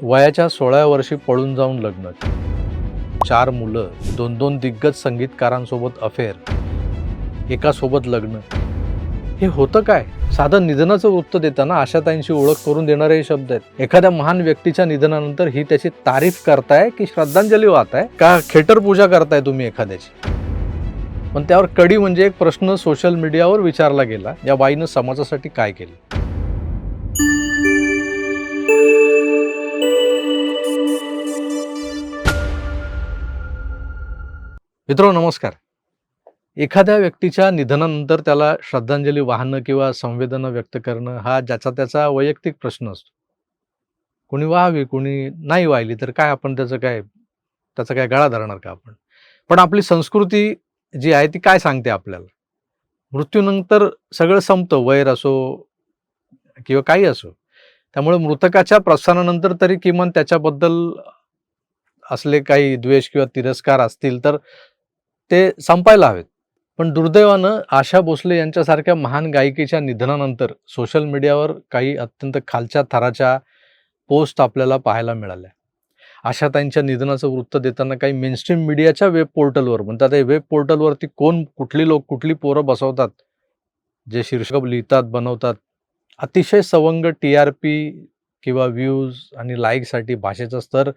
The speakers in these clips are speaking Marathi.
वयाच्या 16व्या वर्षी पळून जाऊन लग्न, 4 मुलं, 2 दिग्गज संगीतकारांसोबत अफेअर, एकासोबत लग्न. हे होतं काय? साधं निधनाचं वृत्त देताना आशाताईंची ओळख करून देणारे हे शब्द आहेत. एखाद्या महान व्यक्तीच्या निधनानंतर ही त्याची तारीफ करताय की श्रद्धांजली वाहताय का खेटर पूजा करताय तुम्ही एखाद्याची? पण त्यावर कडी म्हणजे एक प्रश्न सोशल मीडियावर विचारला गेला, या बाईनं समाजासाठी काय केलं? मित्रांनो नमस्कार. एखाद्या व्यक्तीच्या निधनानंतर त्याला श्रद्धांजली वाहणं किंवा संवेदना व्यक्त करणं हा ज्याचा त्याचा वैयक्तिक प्रश्न असतो. कोणी वाहावी, कोणी नाही वाहिली तर काय आपण त्याचा काय गळा धरणार का आपण? पण आपली संस्कृती जी आहे ती काय सांगते आपल्याला? मृत्यूनंतर सगळं संपतं, वैर असो किंवा काही असो. त्यामुळे मृतकाच्या प्रस्थानानंतर तरी किमान त्याच्याबद्दल असले काही द्वेष किंवा तिरस्कार असतील तर ते संपायला हवेत. पण दुर्दैवानं आशा भोसले यांच्यासारख्या महान गायिकेच्या निधनानंतर सोशल मीडियावर काही अत्यंत खालच्या थराच्या पोस्ट आपल्याला पाहायला मिळाल्या. आशाताईंच्या निधनाचं वृत्त देताना काही मेनस्ट्रीम मीडियाच्या वेब पोर्टलवर म्हणतात, हे वेब पोर्टलवरती कुठली लोक कुठली पोरं बसवतात, जे शीर्षक लिहितात, बनवतात. अतिशय सवंग TRP किंवा व्ह्यूज आणि लाईकसाठी भाषेचा स्तर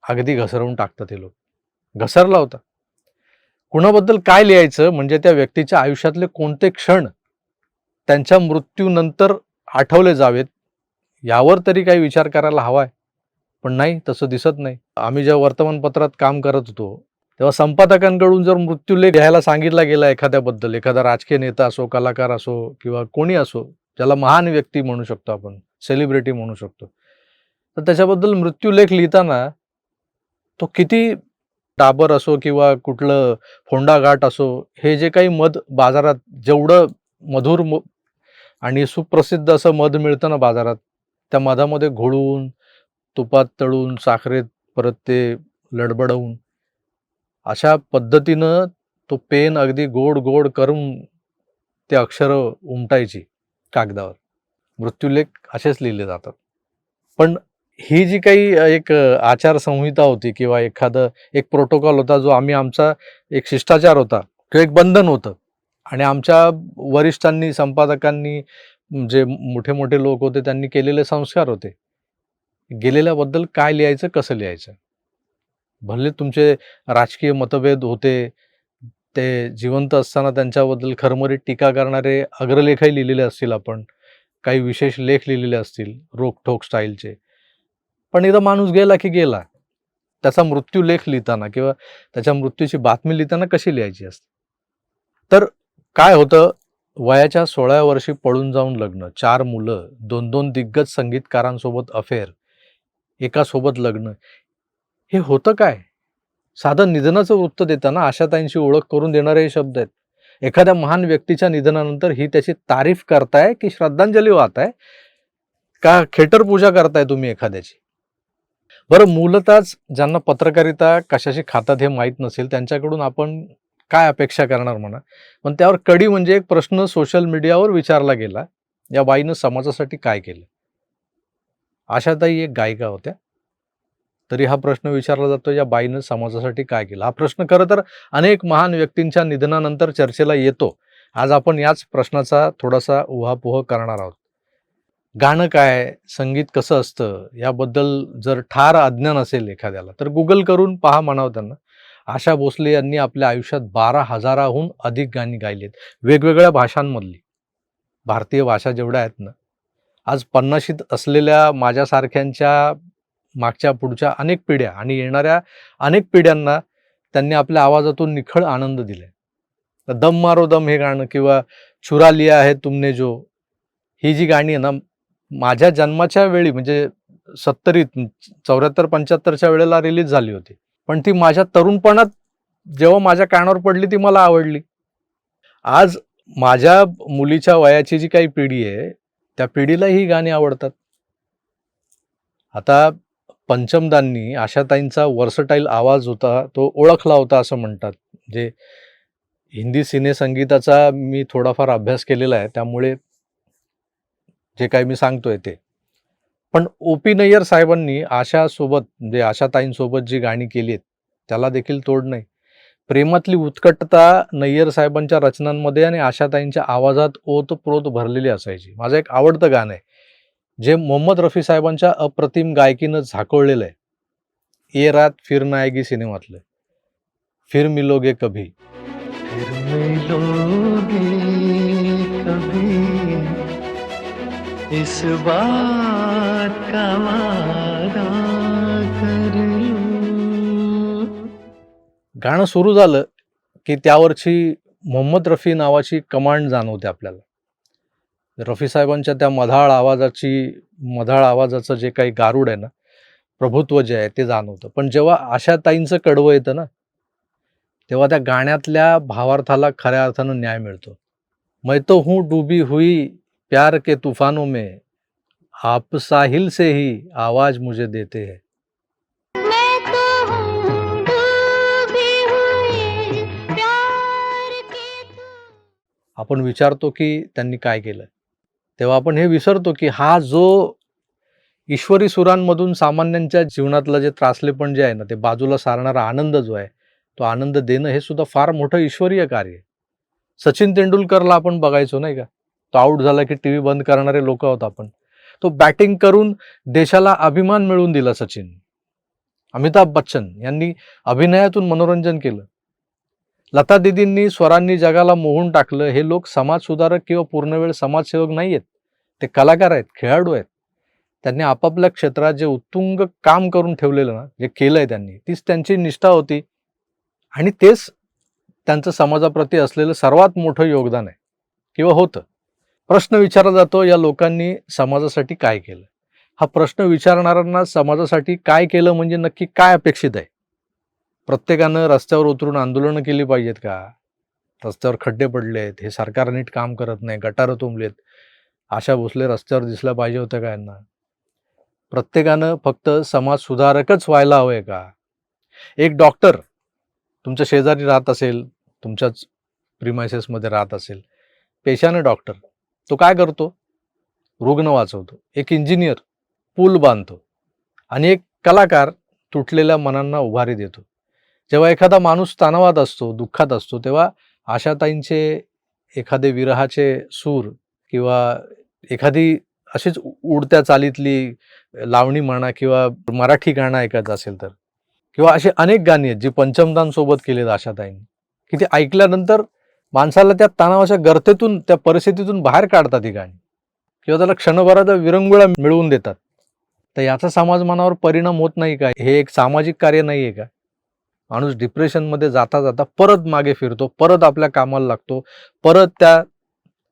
अगदी घसरवून टाकतात हे लोक. घसरला होता. कुणाबद्दल काय लिहायचं म्हणजे त्या व्यक्तीच्या आयुष्यातले कोणते क्षण त्यांच्या मृत्यूनंतर आठवले जावेत यावर तरी काही विचार करायला हवाय. पण नाही, तसं दिसत नाही. आम्ही जेव्हा वर्तमानपत्रात काम करत होतो तेव्हा संपादकांकडून जर मृत्यूलेख लिहायला सांगितला गेला एखाद्याबद्दल, एखादा राजकीय नेता असो, कलाकार असो किंवा कोणी असो, ज्याला महान व्यक्ती म्हणू शकतो आपण, सेलिब्रिटी म्हणू शकतो, तर त्याच्याबद्दल मृत्यूलेख लिहिताना तो किती डाबर असो किंवा कुठलं फोंडा घाट असो, हे जे काही मध बाजारात जेवढं मधुर आणि सुप्रसिद्ध असं मध मिळतं ना बाजारात, त्या मधामध्ये घोळवून, तुपात तळून, साखरेत परत ते लडबडवून, अशा पद्धतीनं तो पेन अगदी गोड गोड करून ते अक्षरं उमटायची कागदावर. मृत्यूलेख असेच लिहिले जातात. पण ही जी काही एक आचारसंहिता होती किंवा एक प्रोटोकॉल होता, जो आमचा एक शिष्टाचार होता किंवा एक बंधन होतं, आणि आमच्या वरिष्ठांनी, संपादकांनी, जे मोठे मोठे लोक होते त्यांनी केलेले संस्कार होते. गेलेल्याबद्दल काय लिहायचं, कसं लिहायचं. भले तुमचे राजकीय मतभेद होते, ते जिवंत असताना त्यांच्याबद्दल खरमरीत टीका करणारे अग्रलेखही लिहिलेले असतील आपण, काही विशेष लेख लिहिलेले असतील रोखठोक स्टाईलचे. पण इथं माणूस गेला की गेला. त्याचा मृत्यूलेख लिहिताना किंवा त्याच्या मृत्यूची बातमी लिहिताना कशी लिहायची असते? तर काय होतं, वयाच्या 16व्या वर्षी पळून जाऊन लग्न, 4 मुलं, 2 दिग्गज संगीतकारांसोबत अफेअर, एकासोबत लग्न. हे होतं काय? साधं निधनाचं वृत्त देताना आशाताईंची ओळख करून देणारे हे शब्द आहेत. एखाद्या महान व्यक्तीच्या निधनानंतर ही त्याची तारीफ करताय की श्रद्धांजली वाहताय का खेटर पूजा करताय तुम्ही एखाद्याची? बरं, मूलतःच ज्यांना पत्रकारिता कशाशी खातात हे माहीत नसेल त्यांच्याकडून आपण काय अपेक्षा करणार म्हणा. पण त्यावर कडी म्हणजे एक प्रश्न सोशल मीडियावर विचारला गेला, या बाईनं समाजासाठी काय केलं? आशाताई एक गायिका होत्या. तरी हा प्रश्न विचारला जातो, या बाईनं समाजासाठी काय केलं? हा प्रश्न खरं तर अनेक महान व्यक्तींच्या निधनानंतर चर्चेला येतो. आज आपण याच प्रश्नाचा थोडासा उहापोह करणार आहोत. गाणं काय, संगीत कसं असतं याबद्दल जर ठार अज्ञान असेल एखाद्याला, तर गुगल करून पहा म्हणावं त्यांना. आशा भोसले यांनी आपल्या आयुष्यात 12,000हून अधिक गाणी गायलीत, वेगवेगळ्या भाषांमधली. भारतीय भाषा जेवढ्या आहेत ना, आज 50शीत असलेल्या माझ्यासारख्यांच्या मागच्या पुढच्या अनेक पिढ्या आणि येणाऱ्या अनेक पिढ्यांना त्यांनी आपल्या आवाजातून निखळ आनंद दिलाय. तर दम मारो दम हे गाणं किंवा चुरा लिया है तुमने जो, ही जी गाणी आहे ना, माझ्या जन्माच्या वेळी म्हणजे 70त 74-75च्या वेळेला रिलीज झाली होती. पण ती माझ्या तरुणपणात जेव्हा माझ्या कानावर पडली ती मला आवडली. आज माझ्या मुलीच्या वयाची जी काही पिढी आहे, त्या पिढीला ही गाणी आवडतात. आता पंचमदांनी आशाताईंचा वर्सटाईल आवाज होता, तो ओळखला होता असं म्हणतात. जे हिंदी सिनेसंगीताचा मी थोडाफार अभ्यास केलेला आहे, त्यामुळे जे काही मी सांगतोय ते. पण ओ.पी. नय्यर साहेबांनी आशासोबत म्हणजे आशाताईंसोबत जी गाणी केली आहेत, त्याला देखील तोड नाही. प्रेमातली उत्कटता नय्यर साहेबांच्या रचनांमध्ये आणि आशाताईंच्या आवाजात ओतप्रोत भरलेली असायची. माझं एक आवडतं गाणं आहे, जे मोहम्मद रफी साहेबांच्या अप्रतिम गायकीनं झाकोळलेलं आहे. ये रात फिर ना आएगी सिनेमातलं. फिर मिलोगे कभी. फिर मिलोगे कभी, इस बात का वादा कर लो. गाणं सुरू झालं की त्यावरची मोहम्मद रफी नावाची कमांड जाणवते आपल्याला. रफी साहेबांच्या त्या मधाळ आवाजाचं जे काही गारुड आहे ना, प्रभुत्व जे आहे ते जाणवतं. पण जेव्हा आशाताईंचं कडवं येतं ना, तेव्हा त्या गाण्यातल्या भावार्थाला खऱ्या अर्थानं न्याय मिळतो. मैं तो हूँ डूबी हुई प्यार के तूफानों में, आप साहिल से ही आवाज मुझे देते हैं. मैं तो हूँ डूबी हुई प्यार के आपण विचारतो की त्यांनी काय केलं, तेव्हा आपण हे विसरतो की हा जो ईश्वरी सुरांमधून सामान्यांच्या जीवनातलं जे त्रासलेपण जे आहे ना, ते बाजूला सारणारा आनंद जो आहे, तो आनंद देणं हे सुद्धा फार मोठं ईश्वरीय कार्य आहे. सचिन तेंडुलकरला आपण बघायचो नाही का, तो आऊट झाला की टीव्ही बंद करणारे लोक आहोत आपण. तो बॅटिंग करून देशाला अभिमान मिळवून दिला सचिन. अमिताभ बच्चन यांनी अभिनयातून मनोरंजन केलं. लता दीदींनी स्वरांनी जगाला मोहून टाकलं. हे लोक समाजसुधारक किंवा पूर्णवेळ समाजसेवक नाही आहेत, ते कलाकार आहेत, खेळाडू आहेत. त्यांनी आपापल्या क्षेत्रात जे उत्तुंग काम करून ठेवलेलं ना, जे केलंय त्यांनी, तीच त्यांची निष्ठा होती आणि तेच त्यांचं समाजाप्रती असलेलं सर्वात मोठं योगदान आहे किंवा होतं. प्रश्न विचारला जातो, या लोकांनी समाजासाठी काय केलं? हा प्रश्न विचारणाऱ्यांना समाजासाठी काय केलं म्हणजे नक्की काय अपेक्षित आहे? प्रत्येकानं रस्त्यावर उतरून आंदोलनं केली पाहिजेत का? रस्त्यावर खड्डे पडलेत, हे सरकार नीट काम करत नाही, गटारं तुंबलेत, आशा भोसले रस्त्यावर दिसल्या पाहिजे होत्या का यांना? प्रत्येकानं फक्त समाज सुधारकच व्हायला हवंय का? एक डॉक्टर तुमच्या शेजारी राहत असेल, तुमच्याच प्रिमायसेसमध्ये राहत असेल, पेशाने डॉक्टर, तो काय करतो? रुग्ण वाचवतो. एक इंजिनियर पूल बांधतो आणि एक कलाकार तुटलेल्या मनांना उभारी देतो. जेव्हा एखादा माणूस तणावात असतो, दुःखात असतो, तेव्हा आशाताईंचे एखादे विरहाचे सूर किंवा एखादी अशीच उडत्या चालीतली लावणी म्हणा किंवा मराठी गाणं ऐकायचं असेल तर, किंवा अशी अनेक गाणी आहेत जी पंचमदान सोबत केलेत आशाताईंनी, की ते ऐकल्यानंतर माणसाला त्या तणावाच्या गर्तेतून, त्या परिस्थितीतून बाहेर काढतात ही गाणी किंवा त्याला क्षणभराचा विरंगुळा मिळवून देतात. तर याचा समाज मनावर परिणाम होत नाही का? हे एक सामाजिक कार्य नाही आहे का? माणूस डिप्रेशनमध्ये जाता जाता परत मागे फिरतो, परत आपल्या कामाला लागतो, परत त्या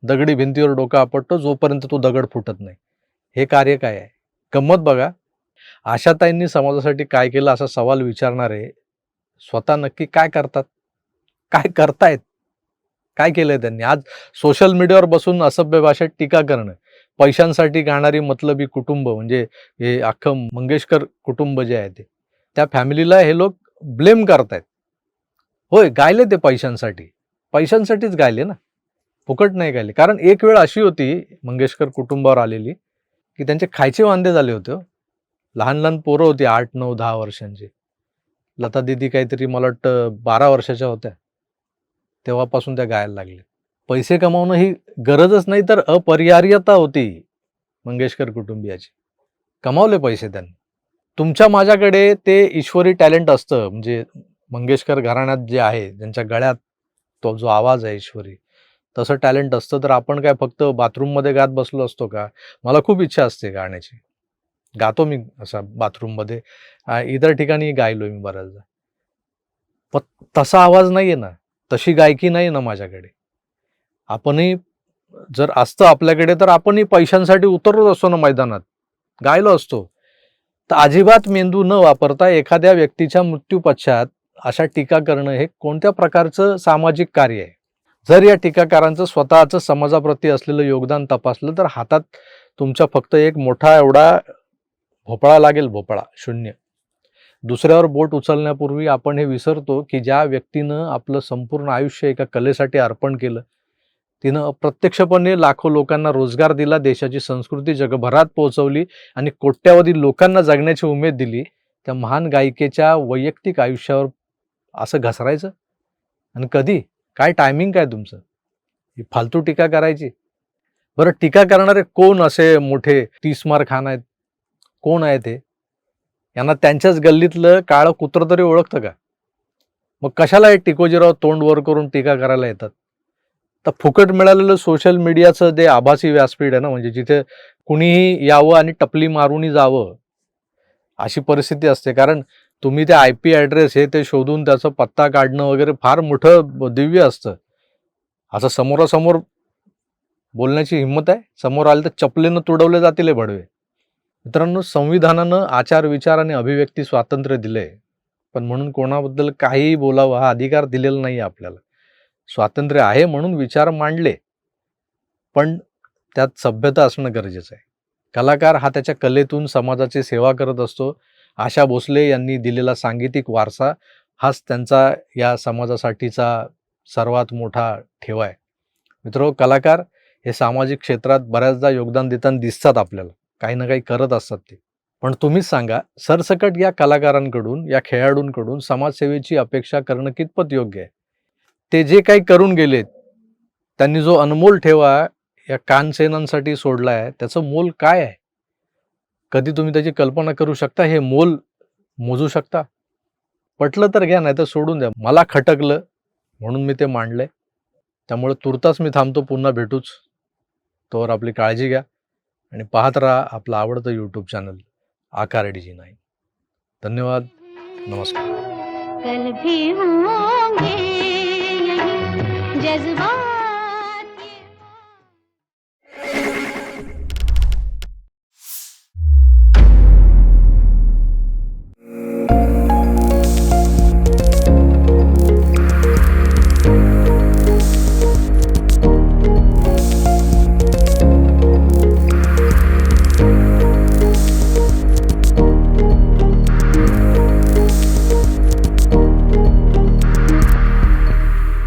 दगडी भिंतीवर डोकं आपटतो जोपर्यंत तो दगड फुटत नाही. हे कार्य काय आहे? गंमत बघा, आशाताईंनी समाजासाठी काय केलं असा सवाल विचारणारे स्वतः नक्की काय करतात? काय करतायत? काय केलंय त्यांनी? आज सोशल मीडियावर बसून असभ्य भाषेत टीका करणं, पैशांसाठी गाणारी मतलबी कुटुंब म्हणजे हे अख्खं मंगेशकर कुटुंब जे आहे ते, त्या फॅमिलीला हे लोक ब्लेम करतायत. होय, गायले ते पैशांसाठी, पैशांसाठीच गायले ना, फुकट नाही गायले. कारण एक वेळ अशी होती मंगेशकर कुटुंबावर आलेली की त्यांचे खायचे वांदे झाले होते हो. लहान लहान पोरं होती 8, 9, 10 वर्षांची. लता दीदी काहीतरी मला वाटतं 12 वर्षाच्या होत्या, तेव्हापासून त्या गायला लागल्या. पैसे कमावणं ही गरजच नाही तर अपरिहार्यता होती मंगेशकर कुटुंबियाची. कमावले पैसे त्यांनी. तुमच्या माझ्याकडे ते ईश्वरी टॅलेंट असतं, म्हणजे मंगेशकर घराण्यात जे आहे, ज्यांच्या गळ्यात तो जो आवाज आहे ईश्वरी, तसं टॅलेंट असतं तर आपण काय फक्त बाथरूममध्ये गात बसलो असतो का? मला खूप इच्छा असते गाण्याची. गातो मी असा बाथरूममध्ये, इतर ठिकाणी गायलोय मी बऱ्याचदा. पण तसा आवाज नाहीये ना, तशी गायकी नाही ना माझ्याकडे. आपणही जर असतं आपल्याकडे तर आपणही पैशांसाठी उतरलो असतो ना मैदानात, गायलो असतो. तर अजिबात मेंदू न वापरता एखाद्या व्यक्तीच्या मृत्यूपश्चात अशा टीका करणं हे कोणत्या प्रकारचं सामाजिक कार्य आहे? जर या टीकाकारांचं स्वतःचं समाजाप्रती असलेलं योगदान तपासलं तर हातात तुमच्या फक्त एक मोठा एवढा भोपळा लागेल, भोपळा, शून्य. दुसऱ्यावर बोट उचलण्यापूर्वी आपण हे विसरतो की ज्या व्यक्तीनं आपलं संपूर्ण आयुष्य एका कलेसाठी अर्पण केलं, तिनं अप्रत्यक्षपणे लाखो लोकांना रोजगार दिला, देशाची संस्कृती जगभरात पोहोचवली आणि कोट्यावधी लोकांना जगण्याची उमेद दिली. त्या महान गायिकेच्या वैयक्तिक आयुष्यावर असं घसरायचं? आणि कधी? काय टायमिंग काय तुमचं? ही फालतू टीका करायची? बरं, टीका करणारे कोण असे मोठे तीसमार खान आहेत? कोण आहे ते? यांना त्यांच्याच गल्लीतलं काळं कुत्रं तरी ओळखतं का? मग कशाला हे टिकोजीराव तोंड वर करून टीका करायला येतात? तर फुकट मिळालेलं सोशल मीडियाचं जे आभासी व्यासपीठ आहे ना, म्हणजे जिथे कुणीही यावं आणि टपली मारूनही जावं अशी परिस्थिती असते. कारण तुम्ही ते IP ॲड्रेस हे ते शोधून त्याचा पत्ता काढणं वगैरे फार मोठं दिव्य असतं. असं समोरासमोर बोलण्याची हिंमत आहे? समोर आले तर चपलेनं तुडवले जातील हे भडवे. मित्रांनो, संविधानानं आचार, विचार आणि अभिव्यक्ती स्वातंत्र्य दिले, पण म्हणून कोणाबद्दल काहीही बोलावं हा अधिकार दिलेला नाही आपल्याला. स्वातंत्र्य आहे म्हणून विचार मांडले, पण त्यात सभ्यता असणं गरजेचं आहे. कलाकार हा त्याच्या कलेतून समाजाची सेवा करत असतो. आशा भोसले यांनी दिलेला सांगीतिक वारसा हाच त्यांचा या समाजासाठीचा सर्वात मोठा ठेवा आहे. मित्रो, कलाकार हे सामाजिक क्षेत्रात बऱ्याचदा योगदान देताना दिसतात आपल्याला, काही ना काही करत असतात ते. पण तुम्हीच सांगा, सरसकट या कलाकारांकडून, या खेळाडूंकडून समाजसेवेची अपेक्षा करणं कितपत योग्य आहे? ते जे काही करून गेलेत, त्यांनी जो अनमोल ठेवा या कानसेनांसाठी सोडला आहे, त्याचं मोल काय आहे? कधी तुम्ही त्याची कल्पना करू शकता? हे मोल मोजू शकता? पटलं तर घ्या, नाही तर सोडून द्या. मला खटकलं म्हणून मी ते मांडलंय. त्यामुळे तुर्तास मी थांबतो. पुन्हा भेटूच. तोवर आपली काळजी घ्या आणि पाहत राहा आपलं आवडतं यूट्यूब चॅनल आकार DG9. धन्यवाद. नमस्कार. कल भी होंगे यही जज्बा